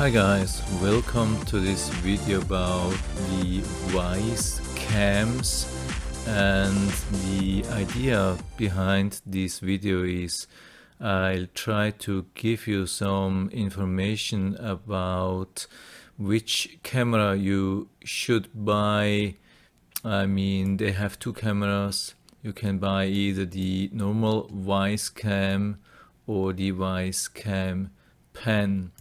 Hi guys, welcome to this video about the Wyze Cams, and the idea behind this video is I'll try to give you some information about which camera you should buy. I mean, they have two cameras. You can buy either the normal Wyze Cam or the Wyze Cam Pen.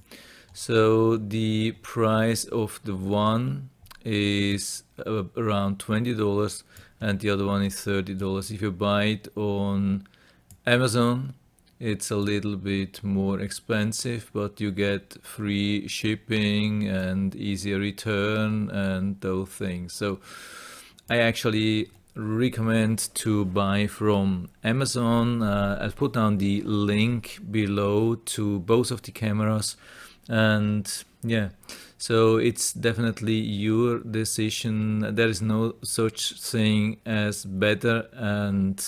So the price of the one is around $20 and the other one is $30. If you buy it on Amazon, it's a little bit more expensive, but you get free shipping and easier return and those things. So I actually recommend to buy from Amazon. I'll put down the link below to both of the cameras. And yeah, so it's definitely your decision. There is no such thing as better and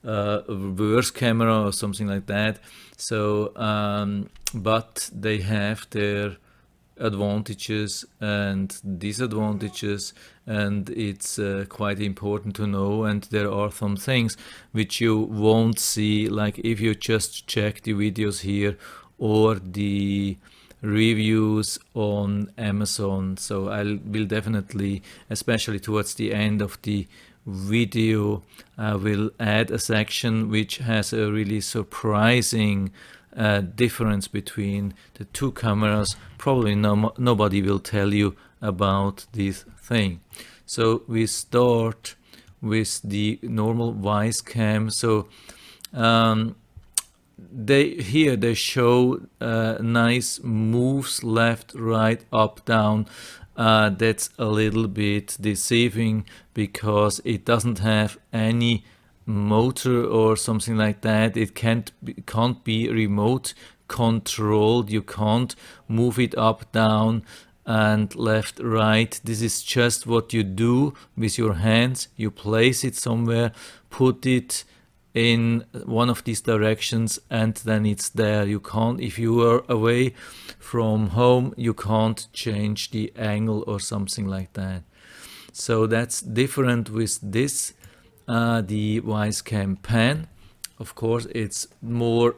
worse camera or something like that. So but they have their advantages and disadvantages, and it's quite important to know. And there are some things which you won't see, like if you just check the videos here or the reviews on Amazon. So I will definitely, especially towards the end of the video, I will add a section which has a really surprising difference between the two cameras. Probably nobody will tell you about this thing. So we start with the normal Wyze Cam. So they show nice moves, left, right, up, down. That's a little bit deceiving because it doesn't have any motor or something like that. It can't be remote controlled. You can't move it up, down and left, right. This is just what you do with your hands. You place it somewhere, put it in one of these directions, and then it's there. You can't, if you are away from home, you can't change the angle or something like that. So that's different with this the Wyze Cam Pen. Of course, it's more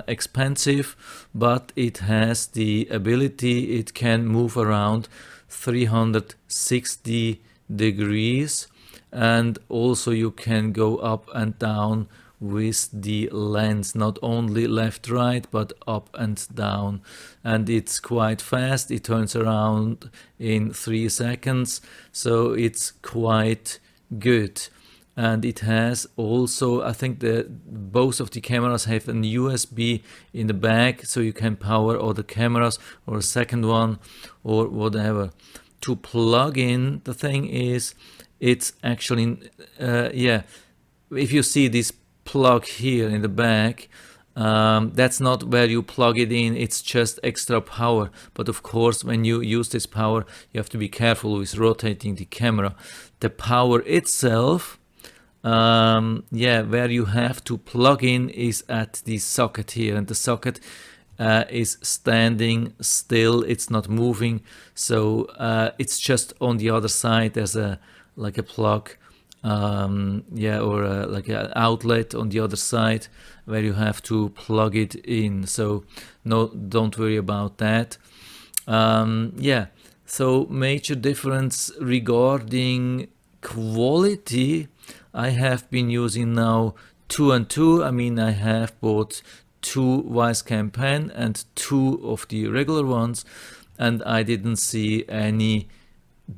expensive, but it has the ability, it can move around 360 degrees, and also you can go up and down with the lens, not only left, right, but up and down. And it's quite fast. It turns around in 3 seconds, so it's quite good. And it has also, I think that both of the cameras have an USB in the back, so you can power other cameras or a second one or whatever. To plug in, the thing is, it's actually, if you see this plug here in the back, that's not where you plug it in, it's just extra power. But of course, when you use this power, you have to be careful with rotating the camera. The power itself, where you have to plug in is at the socket here, and the socket is standing still, it's not moving. So it's just on the other side. There's a plug, or like an outlet on the other side where you have to plug it in. So no, don't worry about that. So major difference regarding quality. I have been using now 2 and 2. I mean, I have bought 2 Wyze Cam Pen and 2 of the regular ones, and I didn't see any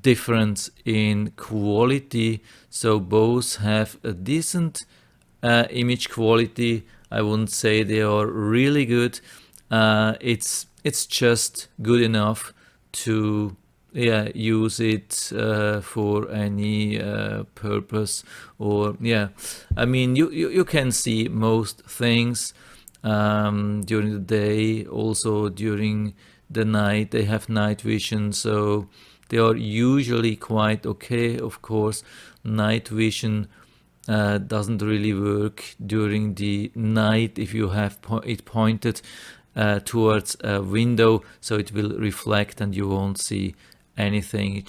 difference in quality. So both have a decent image quality. I wouldn't say they are really good. It's just good enough to use it for any purpose. Or I mean, you can see most things during the day, also during the night. They have night vision, so they are usually quite okay. Of course, night vision doesn't really work during the night if you have it pointed towards a window, so it will reflect and you won't see anything. It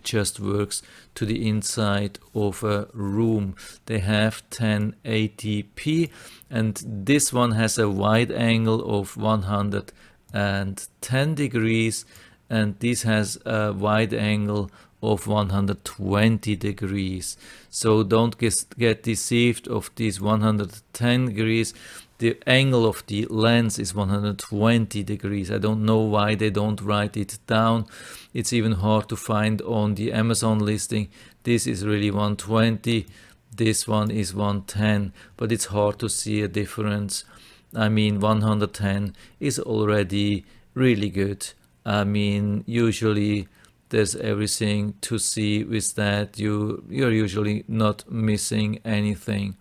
just works to the inside of a room. They have 1080p, and this one has a wide angle of 110 degrees, and this has a wide angle of 120 degrees. So don't get deceived of these 110 degrees. The angle of the lens is 120 degrees. I don't know why they don't write it down. It's even hard to find on the Amazon listing. This is really 120. This one is 110, but it's hard to see a difference. I mean, 110 is already really good. I mean, usually there's everything to see with that. You're usually not missing anything.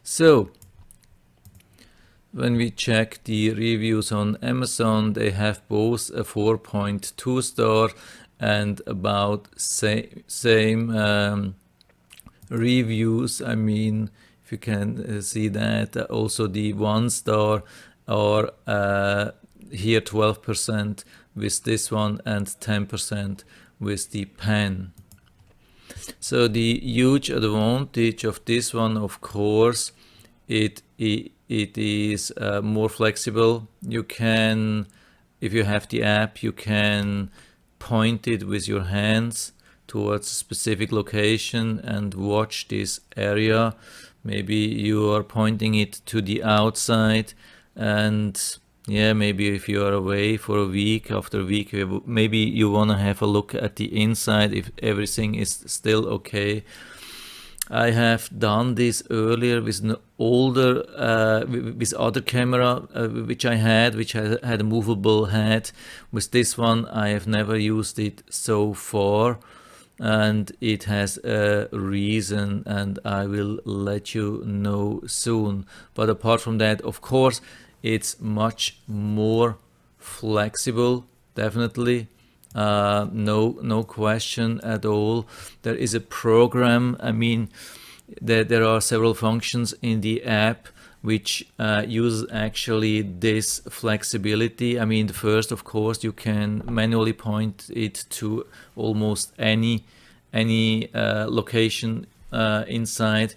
So when we check the reviews on Amazon, they have both a 4.2 star and about same reviews. I mean, if you can see that, also the 1 star are here 12% with this one and 10% with the pen. So the huge advantage of this one, of course, it is more flexible. You can, if you have the app, you can point it with your hands towards a specific location and watch this area. Maybe you are pointing it to the outside, and yeah, maybe if you are away for a week, after a week, maybe you want to have a look at the inside if everything is still okay. I have done this earlier with an older, with other camera which I had, which had a movable head. With this one, I have never used it so far, and it has a reason, and I will let you know soon. But apart from that, of course, it's much more flexible, definitely. No question at all. There is a program. I mean, there are several functions in the app which use actually this flexibility. I mean, the first, of course, you can manually point it to almost any location inside.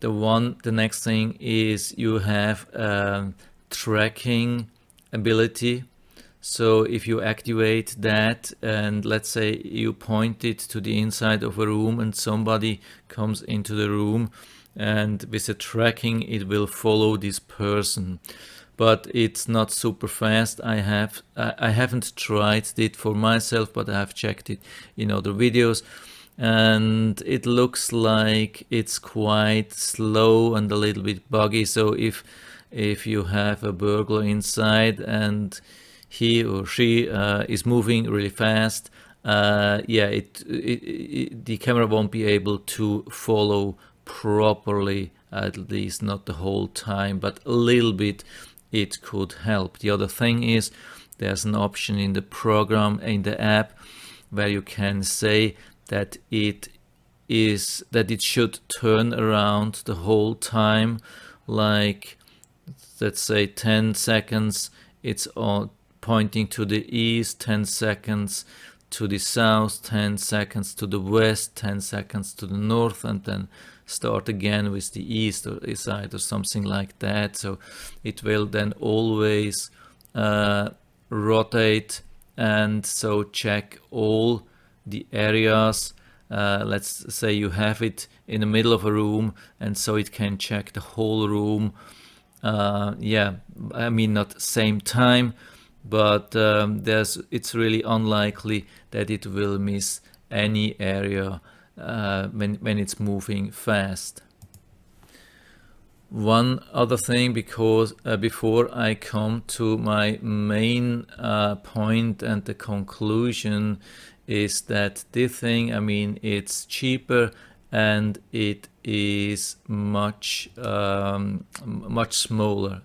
The next thing is you have tracking ability. So if you activate that, and let's say you point it to the inside of a room and somebody comes into the room, and with the tracking it will follow this person. But it's not super fast. I haven't tried it for myself, but I have checked it in other videos, and it looks like it's quite slow and a little bit buggy. So if you have a burglar inside and he or she is moving really fast, yeah, the camera won't be able to follow properly, at least not the whole time, but a little bit it could help. The other thing is there's an option in the program, in the app, where you can say that it should turn around the whole time, like let's say 10 seconds it's on pointing to the east, 10 seconds to the south, 10 seconds to the west, 10 seconds to the north, and then start again with the east or side or something like that. So it will then always rotate, and so check all the areas. Let's say you have it in the middle of a room, and so it can check the whole room. Yeah, I mean, not same time, but it's really unlikely that it will miss any area when it's moving fast. One other thing, because before I come to my main point and the conclusion, is that this thing, I mean, it's cheaper and it is much smaller.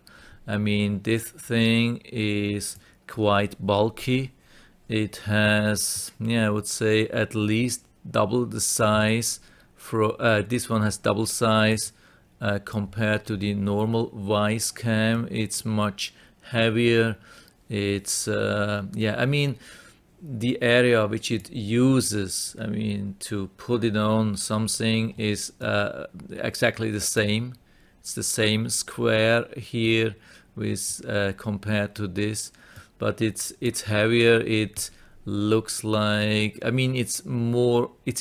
I mean, this thing is quite bulky. It has, yeah, I would say at least double the size. This one has double size compared to the normal Wyze Cam. It's much heavier. It's yeah, I mean, the area which it uses, I mean, to put it on something is exactly the same. It's the same square here with compared to this, but it's heavier. It looks like, I mean, it's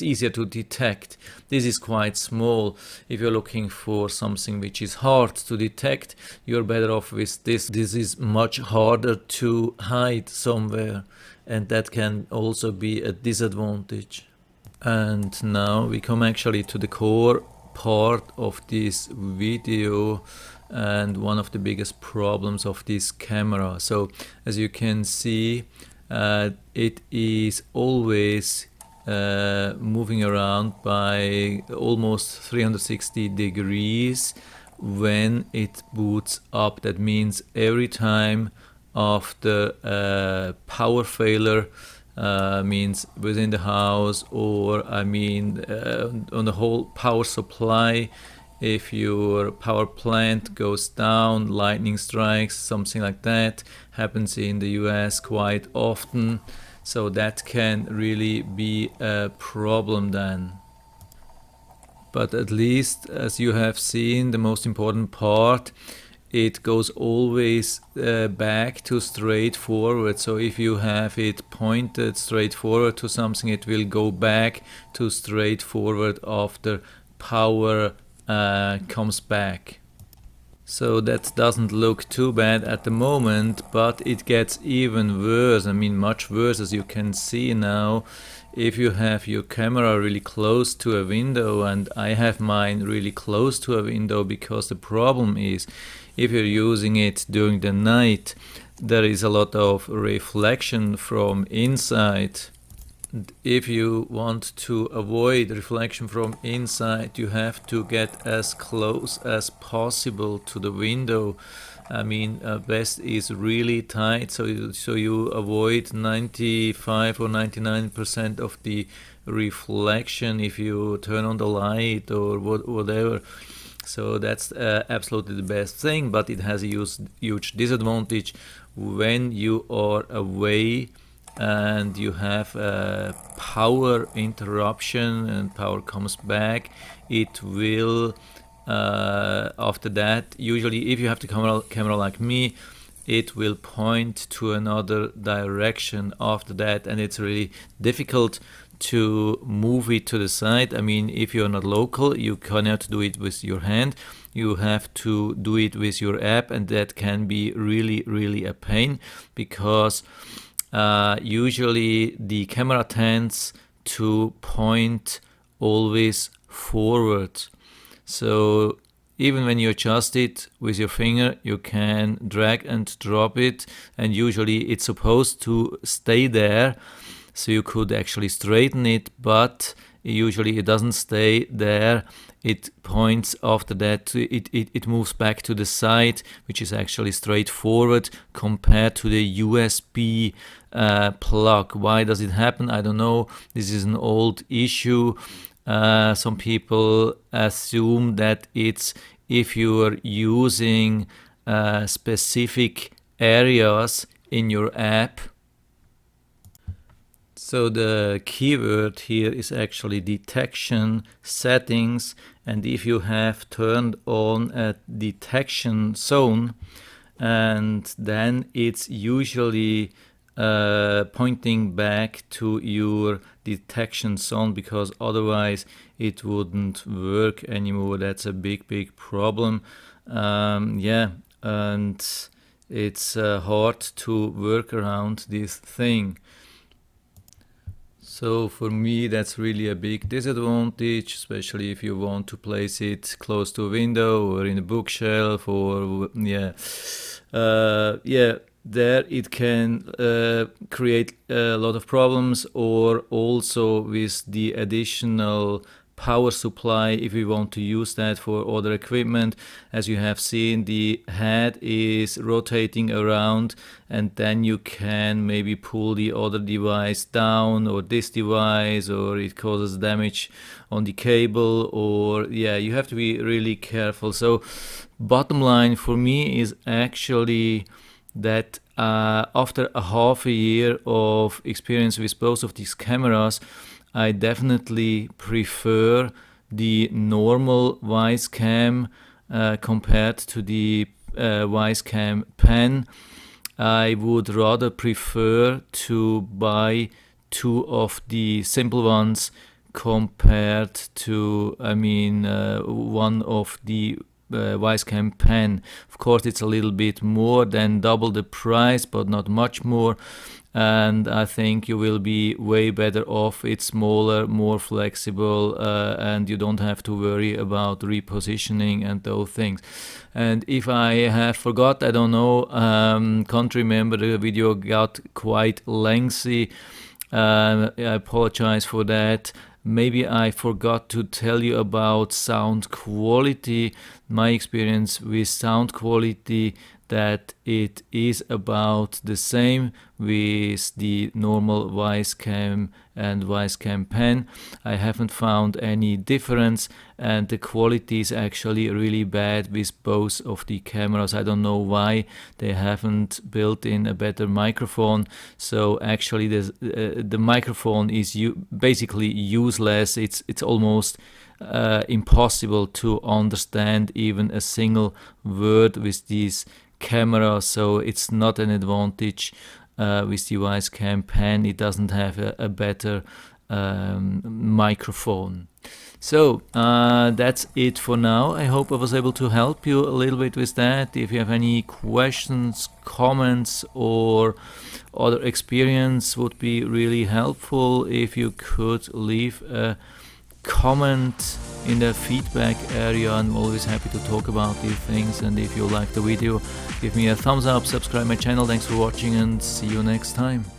easier to detect. This is quite small. If you're looking for something which is hard to detect, you're better off with this. This is much harder to hide somewhere, and that can also be a disadvantage. And now we come actually to the core part of this video and one of the biggest problems of this camera. So as you can see, it is always moving around by almost 360 degrees when it boots up. That means every time after power failure, means within the house, or I mean on the whole power supply, if your power plant goes down, lightning strikes, something like that happens in the US quite often, so that can really be a problem then. But at least, as you have seen, the most important part, it goes always back to straight forward. So if you have it pointed straight forward to something, it will go back to straight forward after power comes back. So that doesn't look too bad at the moment, but it gets even worse. I mean, much worse, as you can see now. If you have your camera really close to a window, and I have mine really close to a window, because the problem is, if you're using it during the night, there is a lot of reflection from inside. If you want to avoid reflection from inside, you have to get as close as possible to the window. I mean, vest is really tight, so you avoid 95 or 99% of the reflection if you turn on the light or whatever. So that's absolutely the best thing, but it has a huge disadvantage when you are away and you have a power interruption and power comes back. It will after that, usually if you have the camera like me, it will point to another direction after that, and it's really difficult to move it to the side. I mean, if you're not local, you cannot do it with your hand. You have to do it with your app, and that can be really a pain, because usually the camera tends to point always forward. So even when you adjust it with your finger, you can drag and drop it, and usually it's supposed to stay there, so you could actually straighten it, but usually it doesn't stay there. It points after that, it moves back to the side, which is actually straightforward compared to the USB plug. Why does it happen? I don't know. This is an old issue. Some people assume that it's if you're using specific areas in your app. So the keyword here is actually detection settings, and if you have turned on a detection zone, and then it's usually pointing back to your detection zone, because otherwise it wouldn't work anymore. That's a big problem. Yeah, and it's hard to work around this thing. So for me, that's really a big disadvantage, especially if you want to place it close to a window or in a bookshelf, or there it can create a lot of problems, or also with the additional power supply, if we want to use that for other equipment. As you have seen, the head is rotating around, and then you can maybe pull the other device down, or this device, or it causes damage on the cable, or you have to be really careful. So bottom line for me is actually that after a half a year of experience with both of these cameras, I definitely prefer the normal Wyze Cam compared to the Wyze Cam pen. I would rather prefer to buy two of the simple ones compared to, one of the Wyze Cam pen. Of course, it's a little bit more than double the price, but not much more. And I think you will be way better off. It's smaller, more flexible, and you don't have to worry about repositioning and those things. And if I have forgot, I don't know, can't remember, the video got quite lengthy. I apologize for that. Maybe I forgot to tell you about sound quality. My experience with sound quality, that it is about the same with the normal Wyze Cam and Wyze Cam pen. I haven't found any difference, and the quality is actually really bad with both of the cameras. I don't know why they haven't built in a better microphone. So actually the microphone is basically useless. It's almost impossible to understand even a single word with these camera, so it's not an advantage with the Wyze Cam pen. It doesn't have a better microphone. So that's it for now. I hope I was able to help you a little bit with that. If you have any questions, comments, or other experience, would be really helpful if you could leave a comment in the feedback area. I'm always happy to talk about these things. And if you like the video, give me a thumbs up, subscribe my channel. Thanks for watching, and see you next time.